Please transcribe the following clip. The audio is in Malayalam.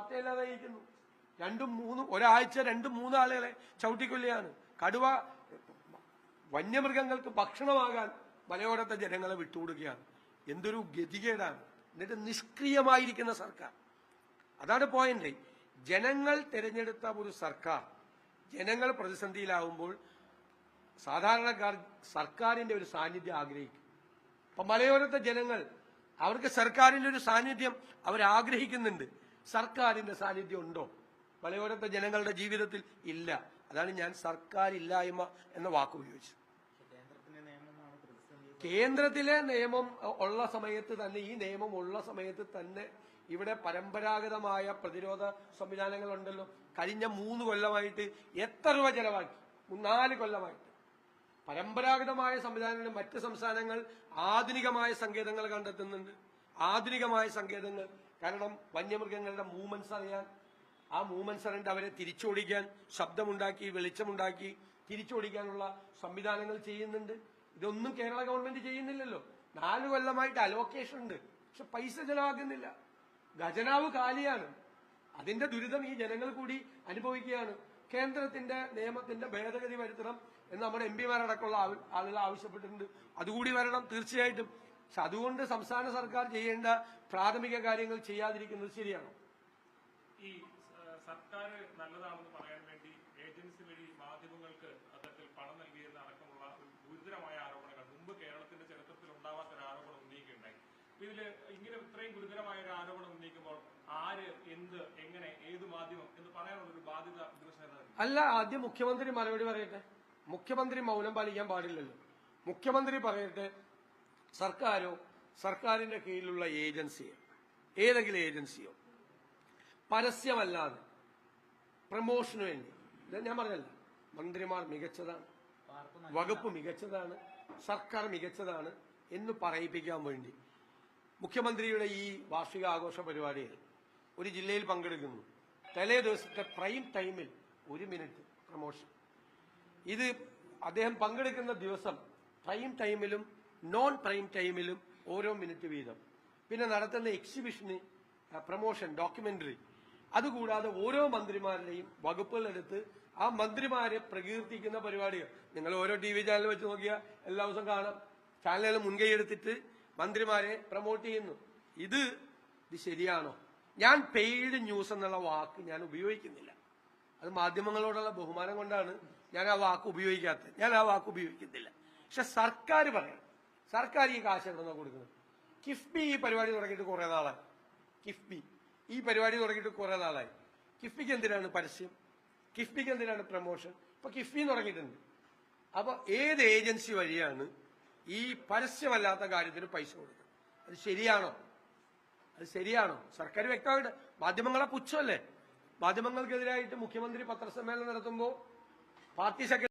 വാർത്തയില്ലാതായിരിക്കുന്നു. ഒരാഴ്ച 2-3 ആളുകളെ ചവിട്ടിക്കൊല്ലുകയാണ്. കടുവ വന്യമൃഗങ്ങൾക്ക് ഭക്ഷണമാകാൻ മലയോരത്തെ ജനങ്ങളെ വിട്ടുകൊടുക്കുകയാണ്. എന്തൊരു ഗതികേടാണ്. എന്നിട്ട് നിഷ്ക്രിയമായിരിക്കുന്ന സർക്കാർ. അതാണ് പോയിന്റ്. ജനങ്ങൾ തിരഞ്ഞെടുത്ത ഒരു സർക്കാർ ജനങ്ങൾ പ്രതിസന്ധിയിലാവുമ്പോൾ സാധാരണക്കാർ സർക്കാരിന്റെ ഒരു സാന്നിധ്യം ആഗ്രഹിക്കും. അപ്പൊ മലയോരത്തെ ജനങ്ങൾ അവർക്ക് സർക്കാരിന്റെ ഒരു സാന്നിധ്യം അവരാഗ്രഹിക്കുന്നുണ്ട്. സർക്കാരിന്റെ സാന്നിധ്യം ഉണ്ടോ മലയോരത്തെ ജനങ്ങളുടെ ജീവിതത്തിൽ? ഇല്ല. അതാണ് ഞാൻ സർക്കാരില്ലായ്മ എന്ന വാക്ക് ഉപയോഗിച്ചത്. കേന്ദ്രത്തിലെ നിയമം ഉള്ള സമയത്ത് തന്നെ, ഈ നിയമം ഉള്ള സമയത്ത് തന്നെ ഇവിടെ പരമ്പരാഗതമായ പ്രതിരോധ സംവിധാനങ്ങളുണ്ടല്ലോ. കഴിഞ്ഞ 3 കൊല്ലമായിട്ട് എത്ര രൂപ ചെലവാക്കി? 4 കൊല്ലമായിട്ട് പരമ്പരാഗതമായ സംവിധാനങ്ങൾ. മറ്റ് സംസ്ഥാനങ്ങൾ ആധുനികമായ സങ്കേതങ്ങൾ കണ്ടെത്തുന്നുണ്ട്. ആധുനികമായ സങ്കേതങ്ങൾ. കാരണം വന്യമൃഗങ്ങളുടെ മൂവ്മെന്റ്സ് അറിയാൻ, ആ മൂവ്മെന്റ്സ് അറിഞ്ഞിട്ട് അവരെ തിരിച്ചോടിക്കാൻ, ശബ്ദമുണ്ടാക്കി വെളിച്ചമുണ്ടാക്കി തിരിച്ചോടിക്കാനുള്ള സംവിധാനങ്ങൾ ചെയ്യുന്നുണ്ട്. ഇതൊന്നും കേരള ഗവൺമെന്റ് ചെയ്യുന്നില്ലല്ലോ. 4 കൊല്ലമായിട്ട് അലോക്കേഷൻ ഉണ്ട്, പക്ഷെ പൈസ ചെലവാക്കുന്നില്ല. ഖജനാവ് കാലിയാണ്. അതിന്റെ ദുരിതം ഈ ജനങ്ങൾ കൂടി അനുഭവിക്കുകയാണ്. കേന്ദ്രത്തിന്റെ നിയമത്തിന്റെ ഭേദഗതി വരുത്തണം എന്ന് നമ്മുടെ എംപിമാരടക്കമുള്ള ആളുകൾ ആവശ്യപ്പെട്ടിട്ടുണ്ട്. അതുകൂടി വരണം തീർച്ചയായിട്ടും. പക്ഷെ അതുകൊണ്ട് സംസ്ഥാന സർക്കാർ ചെയ്യേണ്ട പ്രാഥമിക കാര്യങ്ങൾ ചെയ്യാതിരിക്കുന്നത് ശരിയാണോ? ഈ സർക്കാർ നല്ലതാണെന്ന് പറയാൻ വേണ്ടി ഏജൻസി വഴി മാധ്യമങ്ങൾക്ക് അത്തരത്തിൽ പണം നൽകിയെന്ന് അടക്കമുള്ള ഗുരുതരമായ ആരോപണങ്ങൾ മുമ്പ് കേരളത്തിന്റെ ചരിത്രത്തിൽ ഉണ്ടാവാത്ത ഒരു ആരോപണം ഉന്നയിക്കുകയുണ്ടായി. ഇതില് ഇങ്ങനെ ഇത്രയും ഗുരുതരമായ ഒരു ആരോപണം ഉന്നയിക്കുമ്പോൾ ആര്, എന്ത്, എങ്ങനെ, ഏത് മാധ്യമം എന്ന് പറയാനുള്ള ഒരു ബാധ്യത അല്ല. ആദ്യം മുഖ്യമന്ത്രി മറുപടി പറയട്ടെ. മുഖ്യമന്ത്രി മൗനം പാലിക്കാൻ പാടില്ലല്ലോ. മുഖ്യമന്ത്രി പറയട്ടെ. സർക്കാരോ സർക്കാരിന്റെ കീഴിലുള്ള ഏജൻസിയോ, ഏതെങ്കിലും ഏജൻസിയോ പരസ്യമല്ലാതെ പ്രമോഷന് വേണ്ടി, ഞാൻ പറഞ്ഞല്ല, മന്ത്രിമാർ മികച്ചതാണ്, വകുപ്പ് മികച്ചതാണ്, സർക്കാർ മികച്ചതാണ് എന്ന് പറയിപ്പിക്കാൻ വേണ്ടി മുഖ്യമന്ത്രിയുടെ ഈ വാർഷികാഘോഷ പരിപാടിയിൽ ഒരു ജില്ലയിൽ പങ്കെടുക്കുന്നു. തലേ ദിവസത്തെ പ്രൈം ടൈമിൽ 1 മിനിറ്റ് പ്രമോഷൻ. ഇത് അദ്ദേഹം പങ്കെടുക്കുന്ന ദിവസം പ്രൈം ടൈമിലും നോൺ പ്രൈം ടൈമിലും ഓരോ മിനിറ്റ് വീതം. പിന്നെ നടത്തുന്ന എക്സിബിഷന് പ്രമോഷൻ, ഡോക്യുമെന്ററി. അതുകൂടാതെ ഓരോ മന്ത്രിമാരുടെയും വകുപ്പുകളെടുത്ത് ആ മന്ത്രിമാരെ പ്രകീർത്തിക്കുന്ന പരിപാടികൾ നിങ്ങൾ ഓരോ TV ചാനൽ വെച്ച് നോക്കിയാൽ എല്ലാ ദിവസവും കാണാം. ചാനലുകൾ മുൻകൈ എടുത്തിട്ട് മന്ത്രിമാരെ പ്രൊമോട്ട് ചെയ്യുന്നു. ഇത് ശരിയാണോ? ഞാൻ പെയ്ഡ് ന്യൂസ് എന്നുള്ള വാക്ക് ഞാൻ ഉപയോഗിക്കുന്നില്ല. അത് മാധ്യമങ്ങളോടുള്ള ബഹുമാനം കൊണ്ടാണ് ഞാൻ ആ വാക്ക് ഉപയോഗിക്കാത്തത്. ഞാൻ ആ വാക്ക് ഉപയോഗിക്കുന്നില്ല. പക്ഷെ സർക്കാർ പറയണം. സർക്കാർ ഈ കാശ് എവിടെ നിന്നാണ് കൊടുക്കുന്നത്? കിഫ്ബി ഈ പരിപാടി തുടങ്ങിയിട്ട് കുറെ നാളായി. കിഫ്ബി ഈ പരിപാടി തുടങ്ങിയിട്ട് കുറെ നാളായി. കിഫ്ബിക്ക് എന്തിനാണ് പരസ്യം? കിഫ്ബിക്ക് എന്തിനാണ് പ്രമോഷൻ? ഇപ്പൊ കിഫ്ബി തുടങ്ങിയിട്ടുണ്ട്. അപ്പൊ ഏത് ഏജൻസി വഴിയാണ് ഈ പരസ്യമല്ലാത്ത കാര്യത്തിന് പൈസ കൊടുക്കുന്നത്? അത് ശരിയാണോ? അത് ശരിയാണോ? സർക്കാർ വ്യക്തമായിട്ട്, മാധ്യമങ്ങളെ പുച്ഛമല്ലേ? മാധ്യമങ്ങൾക്കെതിരായിട്ട് മുഖ്യമന്ത്രി പത്രസമ്മേളനം നടത്തുമ്പോൾ പാർട്ടി സെക്രട്ടറി